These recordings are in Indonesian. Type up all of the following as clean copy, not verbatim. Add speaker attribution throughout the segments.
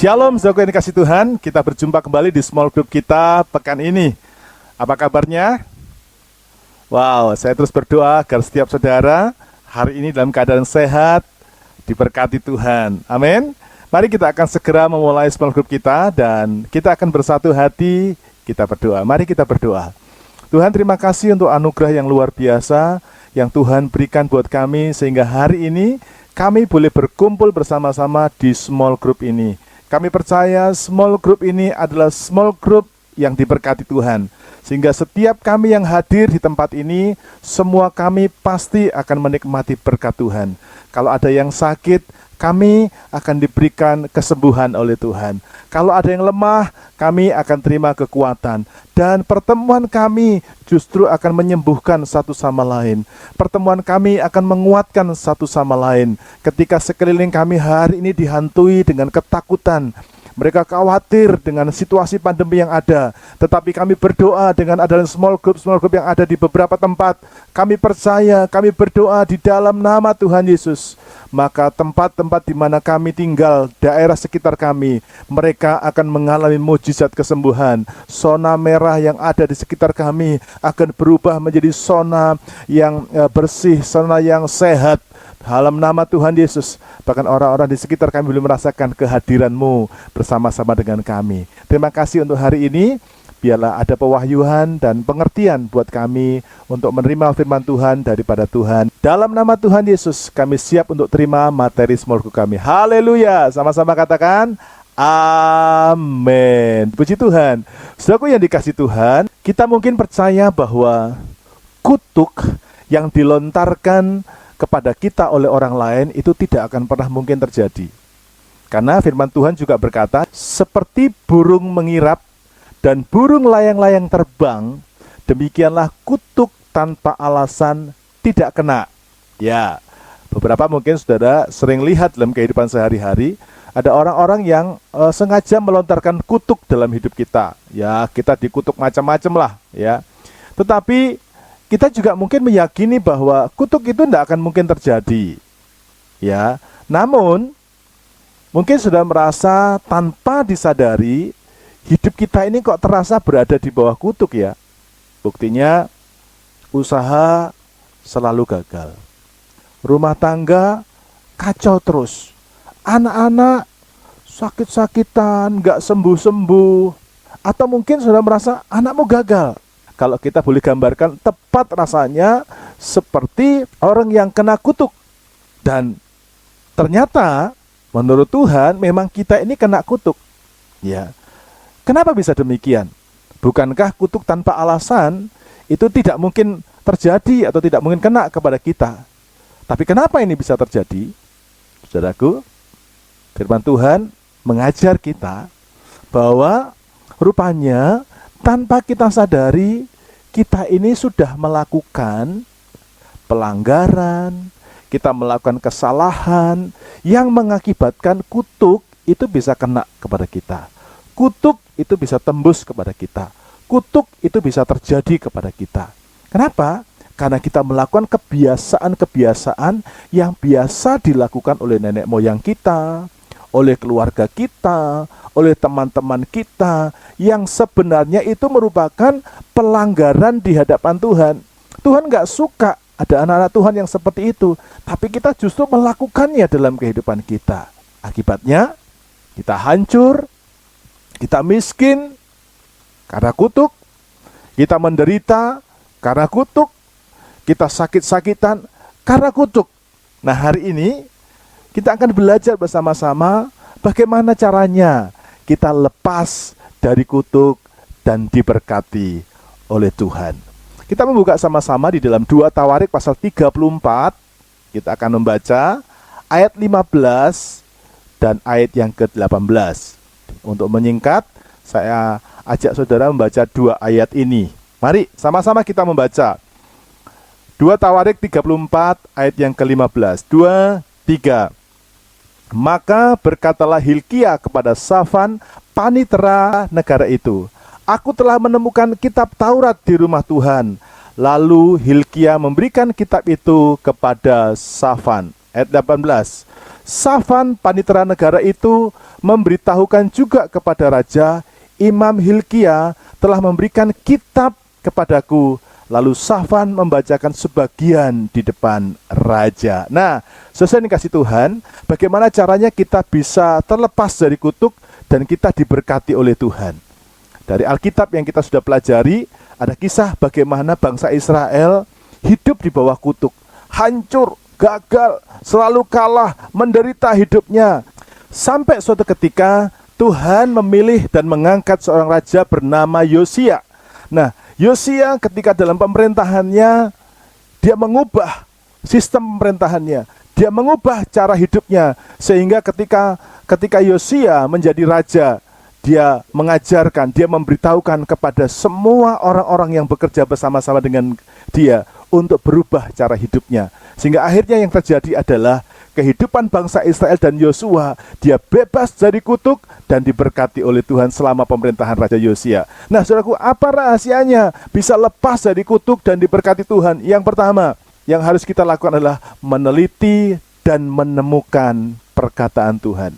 Speaker 1: Shalom, saudaraku yang dikasih Tuhan. Kita berjumpa kembali di small group kita pekan ini. Apa kabarnya? Wow, saya terus berdoa agar setiap saudara hari ini dalam keadaan sehat, diberkati Tuhan. Amin. Mari kita akan segera memulai small group kita dan kita akan bersatu hati, kita berdoa. Mari kita berdoa. Tuhan, terima kasih untuk anugerah yang luar biasa yang Tuhan berikan buat kami sehingga hari ini kami boleh berkumpul bersama-sama di small group ini. Kami percaya small group ini adalah small group yang diberkati Tuhan. Sehingga setiap kami yang hadir di tempat ini, semua kami pasti akan menikmati berkat Tuhan. Kalau ada yang sakit, kami akan diberikan kesembuhan oleh Tuhan. Kalau ada yang lemah, kami akan terima kekuatan. Dan pertemuan kami justru akan menyembuhkan satu sama lain. Pertemuan kami akan menguatkan satu sama lain. Ketika sekeliling kami hari ini dihantui dengan ketakutan, mereka khawatir dengan situasi pandemi yang ada. Tetapi kami berdoa dengan adanya small group yang ada di beberapa tempat. Kami percaya, kami berdoa di dalam nama Tuhan Yesus. Maka tempat-tempat di mana kami tinggal, daerah sekitar kami, mereka akan mengalami mujizat kesembuhan. Zona merah yang ada di sekitar kami akan berubah menjadi zona yang bersih, zona yang sehat. Dalam nama Tuhan Yesus, bahkan orang-orang di sekitar kami belum merasakan kehadiran-Mu bersama-sama dengan kami. Terima kasih untuk hari ini. Biarlah ada pewahyuan dan pengertian buat kami untuk menerima firman Tuhan daripada Tuhan. Dalam nama Tuhan Yesus, kami siap untuk terima materi small group kami. Haleluya. Sama-sama katakan amin. Puji Tuhan. Saudaraku yang dikasih Tuhan, kita mungkin percaya bahwa kutuk yang dilontarkan kepada kita oleh orang lain itu tidak akan pernah mungkin terjadi. Karena firman Tuhan juga berkata, seperti burung mengirap dan burung layang-layang terbang, demikianlah kutuk tanpa alasan tidak kena. Ya, beberapa mungkin saudara sering lihat dalam kehidupan sehari-hari, ada orang-orang yang sengaja melontarkan kutuk dalam hidup kita. Ya, kita dikutuk macam-macam lah, ya. Tetapi kita juga mungkin meyakini bahwa kutuk itu tidak akan mungkin terjadi. Ya, namun mungkin sudah merasa tanpa disadari hidup kita ini kok terasa berada di bawah kutuk ya. Buktinya usaha selalu gagal. Rumah tangga kacau terus. Anak-anak sakit-sakitan, nggak sembuh-sembuh. Atau mungkin sudah merasa anakmu gagal. Kalau kita boleh gambarkan, tepat rasanya seperti orang yang kena kutuk. Dan ternyata menurut Tuhan memang kita ini kena kutuk. Ya. Kenapa bisa demikian? Bukankah kutuk tanpa alasan itu tidak mungkin terjadi atau tidak mungkin kena kepada kita? Tapi kenapa ini bisa terjadi? Saudaraku, firman Tuhan mengajar kita bahwa rupanya tanpa kita sadari, kita ini sudah melakukan pelanggaran, kita melakukan kesalahan yang mengakibatkan kutuk itu bisa kena kepada kita. Kutuk itu bisa tembus kepada kita. Kutuk itu bisa terjadi kepada kita. Kenapa? Karena kita melakukan kebiasaan-kebiasaan yang biasa dilakukan oleh nenek moyang kita, oleh keluarga kita, oleh teman-teman kita, yang sebenarnya itu merupakan pelanggaran di hadapan Tuhan. Tuhan gak suka ada anak-anak Tuhan yang seperti itu, tapi kita justru melakukannya dalam kehidupan kita. Akibatnya, kita hancur, kita miskin karena kutuk, kita menderita karena kutuk, kita sakit-sakitan karena kutuk. Nah, hari ini kita akan belajar bersama-sama bagaimana caranya kita lepas dari kutuk dan diberkati oleh Tuhan. Kita membuka sama-sama di dalam 2 Tawarik pasal 34. Kita akan membaca ayat 15 dan ayat yang ke-18. Untuk menyingkat, saya ajak saudara membaca 2 ayat ini. Mari sama-sama kita membaca. 2 Tawarik 34 ayat yang ke-15. 2, 3. Maka berkatalah Hilkia kepada Safan, panitera negara itu, aku telah menemukan kitab Taurat di rumah Tuhan. Lalu Hilkia memberikan kitab itu kepada Safan. Ayat 18. Safan panitera negara itu memberitahukan juga kepada raja, Imam Hilkia telah memberikan kitab kepadaku. Lalu Safan membacakan sebagian di depan raja. Nah, sesuai dikasih Tuhan, bagaimana caranya kita bisa terlepas dari kutuk dan kita diberkati oleh Tuhan. Dari Alkitab yang kita sudah pelajari, ada kisah bagaimana bangsa Israel hidup di bawah kutuk, hancur, gagal, selalu kalah, menderita hidupnya. Sampai suatu ketika Tuhan memilih dan mengangkat seorang raja bernama Yosia. Nah, Yosia ketika dalam pemerintahannya, dia mengubah sistem pemerintahannya, dia mengubah cara hidupnya, sehingga ketika Yosia menjadi raja, dia mengajarkan, dia memberitahukan kepada semua orang-orang yang bekerja bersama-sama dengan dia untuk berubah cara hidupnya. Sehingga akhirnya yang terjadi adalah kehidupan bangsa Israel dan Yosua, dia bebas dari kutuk dan diberkati oleh Tuhan selama pemerintahan Raja Yosia. Nah, saudaraku, apa rahasianya bisa lepas dari kutuk dan diberkati Tuhan? Yang pertama, yang harus kita lakukan adalah meneliti dan menemukan perkataan Tuhan.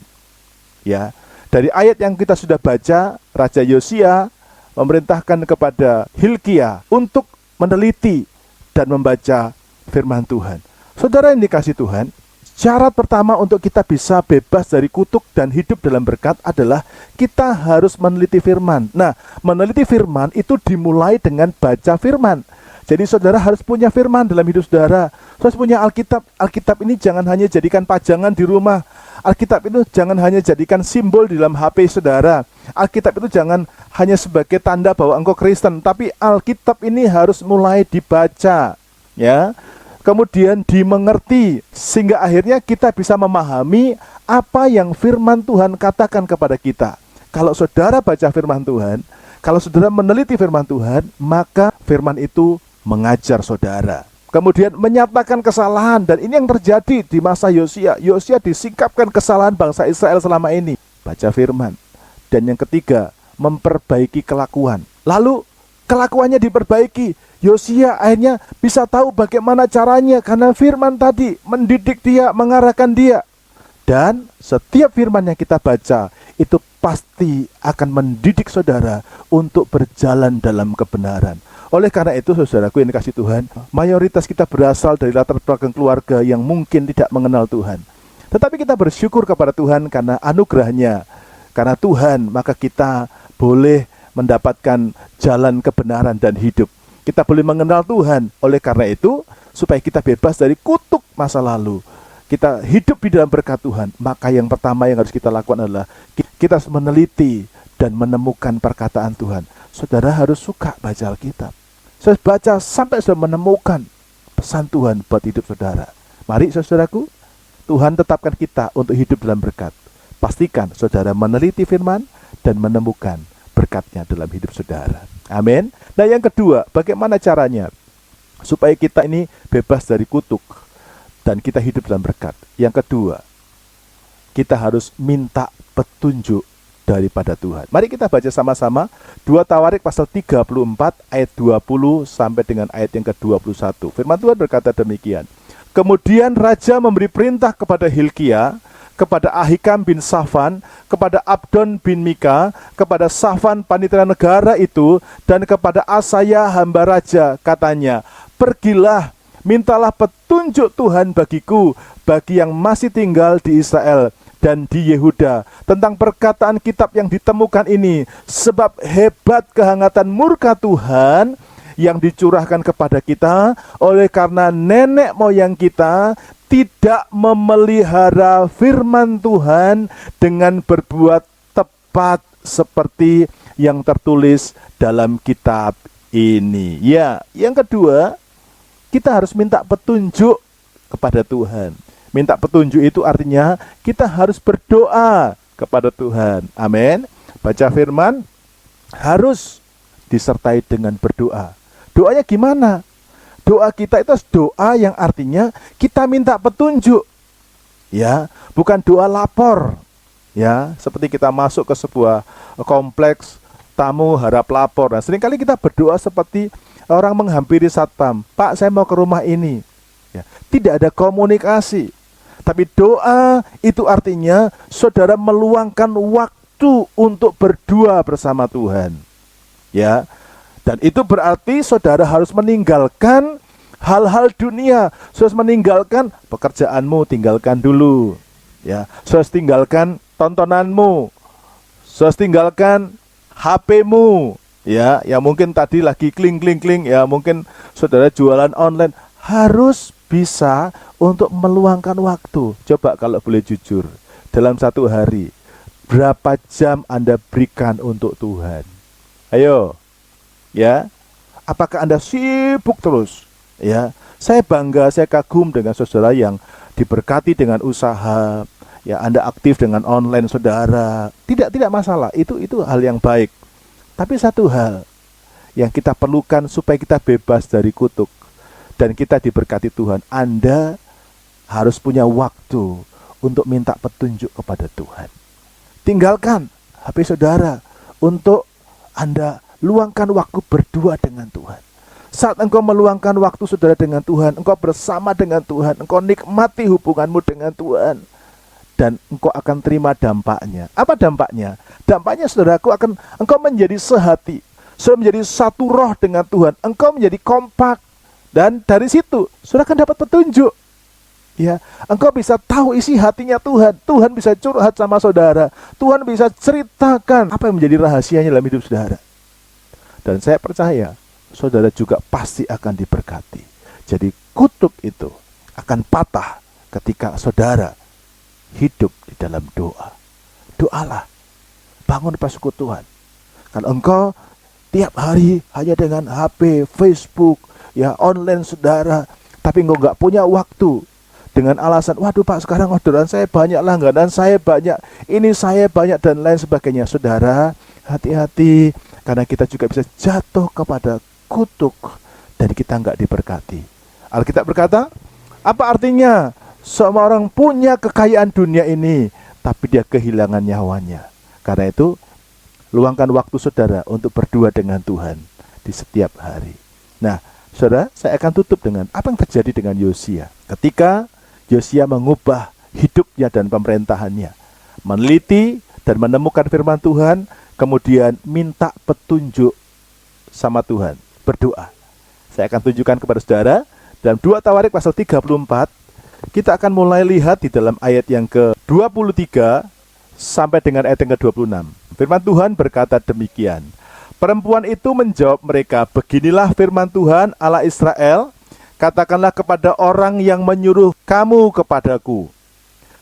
Speaker 1: Ya, dari ayat yang kita sudah baca, Raja Yosia memerintahkan kepada Hilkia untuk meneliti dan membaca firman Tuhan. Saudara yang dikasih Tuhan, syarat pertama untuk kita bisa bebas dari kutuk dan hidup dalam berkat adalah kita harus meneliti firman. Nah, meneliti firman itu dimulai dengan baca firman. Jadi saudara harus punya firman dalam hidup saudara. Saudara harus punya Alkitab. Alkitab ini jangan hanya jadikan pajangan di rumah. Alkitab itu jangan hanya jadikan simbol di dalam HP saudara. Alkitab itu jangan hanya sebagai tanda bahwa engkau Kristen, tapi Alkitab ini harus mulai dibaca, ya. Kemudian dimengerti, sehingga akhirnya kita bisa memahami apa yang firman Tuhan katakan kepada kita. Kalau saudara baca firman Tuhan, kalau saudara meneliti firman Tuhan, maka firman itu mengajar saudara. Kemudian menyatakan kesalahan, dan ini yang terjadi di masa Yosia. Yosia disingkapkan kesalahan bangsa Israel selama ini. Baca firman. Dan yang ketiga, memperbaiki kelakuan. Lalu kelakuannya diperbaiki. Yosia akhirnya bisa tahu bagaimana caranya, karena firman tadi mendidik dia, mengarahkan dia. Dan setiap firman yang kita baca itu pasti akan mendidik saudara untuk berjalan dalam kebenaran. Oleh karena itu, saudaraku yang dikasih Tuhan, mayoritas kita berasal dari latar belakang keluarga yang mungkin tidak mengenal Tuhan. Tetapi kita bersyukur kepada Tuhan karena anugerahnya. Karena Tuhan, maka kita boleh mendapatkan jalan kebenaran dan hidup. Kita boleh mengenal Tuhan. Oleh karena itu, supaya kita bebas dari kutuk masa lalu, kita hidup di dalam berkat Tuhan, maka yang pertama yang harus kita lakukan adalah kita harus meneliti dan menemukan perkataan Tuhan. Saudara harus suka baca Alkitab. Saya baca sampai sudah menemukan pesan Tuhan buat hidup saudara. Mari saudaraku, Tuhan tetapkan kita untuk hidup dalam berkat. Pastikan saudara meneliti firman dan menemukan berkatnya dalam hidup saudara. Amin. Nah, yang kedua, bagaimana caranya supaya kita ini bebas dari kutuk dan kita hidup dalam berkat? Yang kedua, kita harus minta petunjuk daripada Tuhan. Mari kita baca sama-sama 2 Tawarik pasal 34 ayat 20 sampai dengan ayat yang ke-21. Firman Tuhan berkata demikian. Kemudian raja memberi perintah kepada Hilkia, kepada Ahikam bin Safan, kepada Abdon bin Mika, kepada Safan panitera negara itu, dan kepada Asaya hamba raja, katanya, pergilah, mintalah petunjuk Tuhan bagiku, bagi yang masih tinggal di Israel dan di Yehuda, tentang perkataan kitab yang ditemukan ini, sebab hebat kehangatan murka Tuhan yang dicurahkan kepada kita, oleh karena nenek moyang kita tidak memelihara firman Tuhan dengan berbuat tepat seperti yang tertulis dalam kitab ini. Ya, yang kedua, kita harus minta petunjuk kepada Tuhan. Minta petunjuk itu artinya kita harus berdoa kepada Tuhan. Amin. Baca firman harus disertai dengan berdoa. Doanya gimana? Doa kita itu doa yang artinya kita minta petunjuk. Ya, bukan doa lapor. Ya, seperti kita masuk ke sebuah kompleks, tamu harap lapor. Nah, seringkali kita berdoa seperti orang menghampiri satpam. Pak, saya mau ke rumah ini. Ya, tidak ada komunikasi. Tapi doa itu artinya saudara meluangkan waktu untuk berdua bersama Tuhan. Ya. Dan itu berarti saudara harus meninggalkan hal-hal dunia. Saudara harus meninggalkan pekerjaanmu, tinggalkan dulu. Ya, saudara harus tinggalkan tontonanmu. Saudara harus tinggalkan HP-mu. Ya, yang mungkin tadi lagi kling, ya mungkin saudara jualan online, harus bisa untuk meluangkan waktu. Coba kalau boleh jujur, dalam satu hari, berapa jam Anda berikan untuk Tuhan? Ayo, ya, apakah Anda sibuk terus? Ya, saya bangga, saya kagum dengan saudara yang diberkati dengan usaha. Ya, Anda aktif dengan online saudara. Tidak masalah, itu hal yang baik. Tapi satu hal yang kita perlukan supaya kita bebas dari kutuk dan kita diberkati Tuhan, Anda harus punya waktu untuk minta petunjuk kepada Tuhan. Tinggalkan HP saudara untuk Anda luangkan waktu berdua dengan Tuhan. Saat engkau meluangkan waktu saudara dengan Tuhan, engkau bersama dengan Tuhan, engkau nikmati hubunganmu dengan Tuhan, dan engkau akan terima dampaknya. Apa dampaknya? Dampaknya saudaraku engkau menjadi sehati, saudara menjadi satu roh dengan Tuhan, engkau menjadi kompak, dan dari situ saudara akan dapat petunjuk. Ya, engkau bisa tahu isi hatinya Tuhan. Tuhan bisa curhat sama saudara. Tuhan bisa ceritakan apa yang menjadi rahasianya dalam hidup saudara. Dan saya percaya saudara juga pasti akan diberkati. Jadi kutuk itu akan patah ketika saudara hidup di dalam doa. Doalah, bangun persekutuan. Kalau engkau tiap hari hanya dengan HP, Facebook, ya online saudara, tapi engkau nggak punya waktu dengan alasan, waduh Pak, sekarang orderan saya banyak, langganan saya banyak, ini saya banyak, dan lain sebagainya. Saudara, hati-hati, karena kita juga bisa jatuh kepada kutuk dan kita nggak diberkati. Alkitab berkata, apa artinya semua orang punya kekayaan dunia ini, tapi dia kehilangan nyawanya? Karena itu, luangkan waktu saudara untuk berdua dengan Tuhan di setiap hari. Nah, saudara, saya akan tutup dengan apa yang terjadi dengan Yosia. Ketika Yosia mengubah hidupnya dan pemerintahannya, meneliti dan menemukan firman Tuhan, kemudian minta petunjuk sama Tuhan, berdoa. Saya akan tunjukkan kepada saudara dalam 2 Tawarik pasal 34. Kita akan mulai lihat di dalam ayat yang ke-23 sampai dengan ayat yang ke-26. Firman Tuhan berkata demikian. Perempuan itu menjawab mereka, beginilah firman Tuhan Allah Israel, katakanlah kepada orang yang menyuruh kamu kepadaku.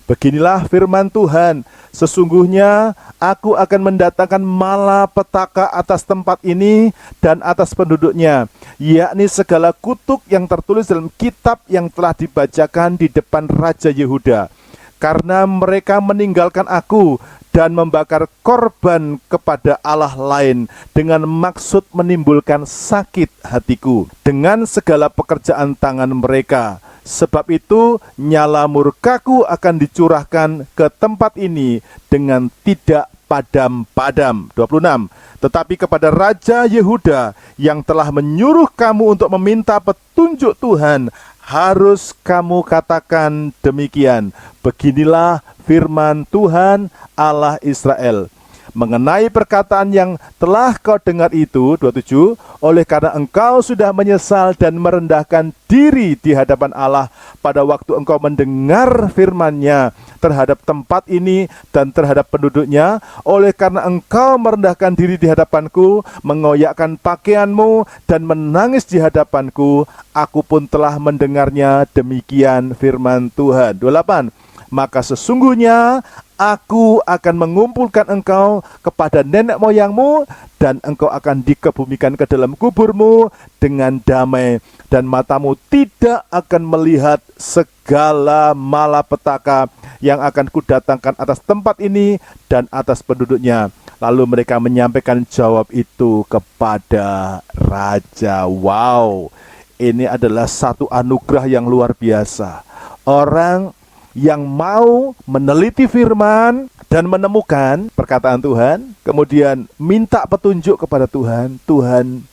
Speaker 1: Beginilah firman Tuhan, sesungguhnya aku akan mendatangkan malapetaka atas tempat ini dan atas penduduknya, yakni segala kutuk yang tertulis dalam kitab yang telah dibacakan di depan Raja Yehuda. Karena mereka meninggalkan aku dan membakar korban kepada Allah lain dengan maksud menimbulkan sakit hatiku dengan segala pekerjaan tangan mereka. Sebab itu nyala murkaku akan dicurahkan ke tempat ini dengan tidak padam-padam. 26. Tetapi kepada Raja Yehuda yang telah menyuruh kamu untuk meminta petunjuk Tuhan, harus kamu katakan demikian. Beginilah firman Tuhan Allah Israel. Mengenai perkataan yang telah kau dengar itu, 27, oleh karena engkau sudah menyesal dan merendahkan diri di hadapan Allah pada waktu engkau mendengar firman-Nya terhadap tempat ini dan terhadap penduduknya, oleh karena engkau merendahkan diri di hadapanku, mengoyakkan pakaianmu dan menangis di hadapanku, aku pun telah mendengarnya, demikian firman Tuhan. 28. Maka sesungguhnya aku akan mengumpulkan engkau kepada nenek moyangmu, dan engkau akan dikebumikan ke dalam kuburmu dengan damai, dan matamu tidak akan melihat segala malapetaka yang akan kudatangkan atas tempat ini dan atas penduduknya. Lalu mereka menyampaikan jawab itu kepada raja. Wow, ini adalah satu anugerah yang luar biasa. Orang yang mau meneliti firman dan menemukan perkataan Tuhan, kemudian minta petunjuk kepada Tuhan, Tuhan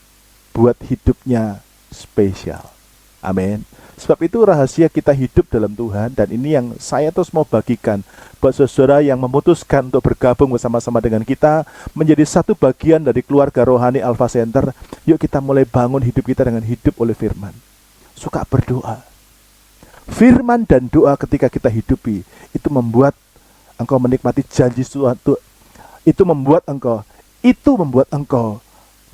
Speaker 1: buat hidupnya spesial. Amin. Sebab itu rahasia kita hidup dalam Tuhan, dan ini yang saya terus mau bagikan buat saudara yang memutuskan untuk bergabung bersama-sama dengan kita menjadi satu bagian dari keluarga rohani Alpha Center. Yuk kita mulai bangun hidup kita dengan hidup oleh firman. Suka berdoa. Firman dan doa ketika kita hidupi itu membuat engkau menikmati janji suatu. Itu membuat engkau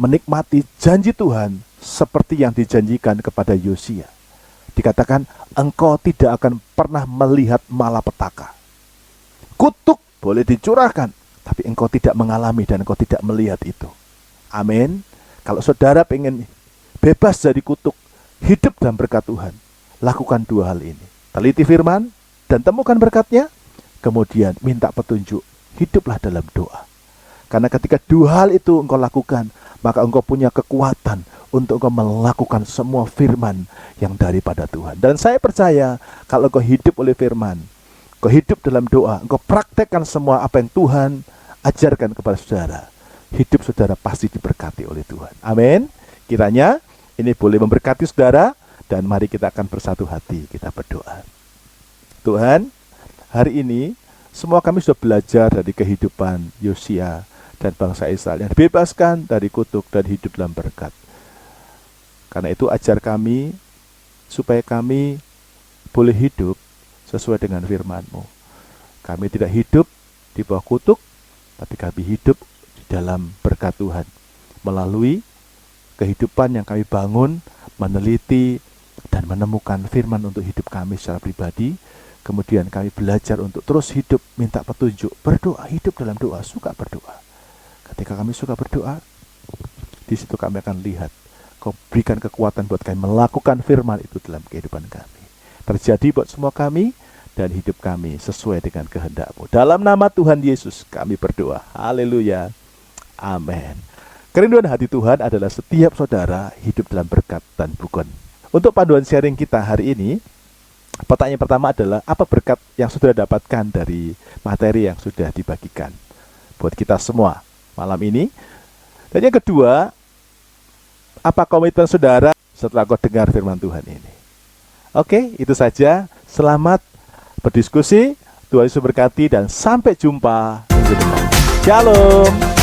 Speaker 1: menikmati janji Tuhan seperti yang dijanjikan kepada Yosia. Dikatakan, engkau tidak akan pernah melihat malapetaka. Kutuk boleh dicurahkan, tapi engkau tidak mengalami dan engkau tidak melihat itu. Amin. Kalau saudara pengen bebas dari kutuk, hidup dalam berkat Tuhan, lakukan dua hal ini. Teliti firman dan temukan berkatnya, kemudian minta petunjuk, hiduplah dalam doa. Karena ketika dua hal itu engkau lakukan, maka engkau punya kekuatan untuk engkau melakukan semua firman yang daripada Tuhan. Dan saya percaya kalau engkau hidup oleh firman, engkau hidup dalam doa, engkau praktekkan semua apa yang Tuhan ajarkan kepada saudara, hidup saudara pasti diberkati oleh Tuhan. Amin. Kiranya ini boleh memberkati saudara, dan mari kita akan bersatu hati, kita berdoa. Tuhan, hari ini semua kami sudah belajar dari kehidupan Yosia dan bangsa Israel yang dibebaskan dari kutuk dan hidup dalam berkat. Karena itu ajar kami supaya kami boleh hidup sesuai dengan firman-Mu. Kami tidak hidup di bawah kutuk, tapi kami hidup di dalam berkat Tuhan. Melalui kehidupan yang kami bangun, meneliti dan menemukan firman untuk hidup kami secara pribadi. Kemudian kami belajar untuk terus hidup, minta petunjuk, berdoa, hidup dalam doa, suka berdoa. Ketika kami suka berdoa, di situ kami akan lihat Kau berikan kekuatan buat kami melakukan firman itu dalam kehidupan kami. Terjadi buat semua kami dan hidup kami sesuai dengan kehendak-Mu. Dalam nama Tuhan Yesus kami berdoa. Haleluya. Amin. Kerinduan hati Tuhan adalah setiap saudara hidup dalam berkat dan bukan. Untuk panduan sharing kita hari ini, pertanyaan pertama adalah apa berkat yang sudah dapatkan dari materi yang sudah dibagikan buat kita semua malam ini. Dan yang kedua, apa komitmen saudara setelah kau dengar firman Tuhan ini? Oke, itu saja. Selamat berdiskusi. Tuhan Yesus berkati dan sampai jumpa minggu depan. Shalom.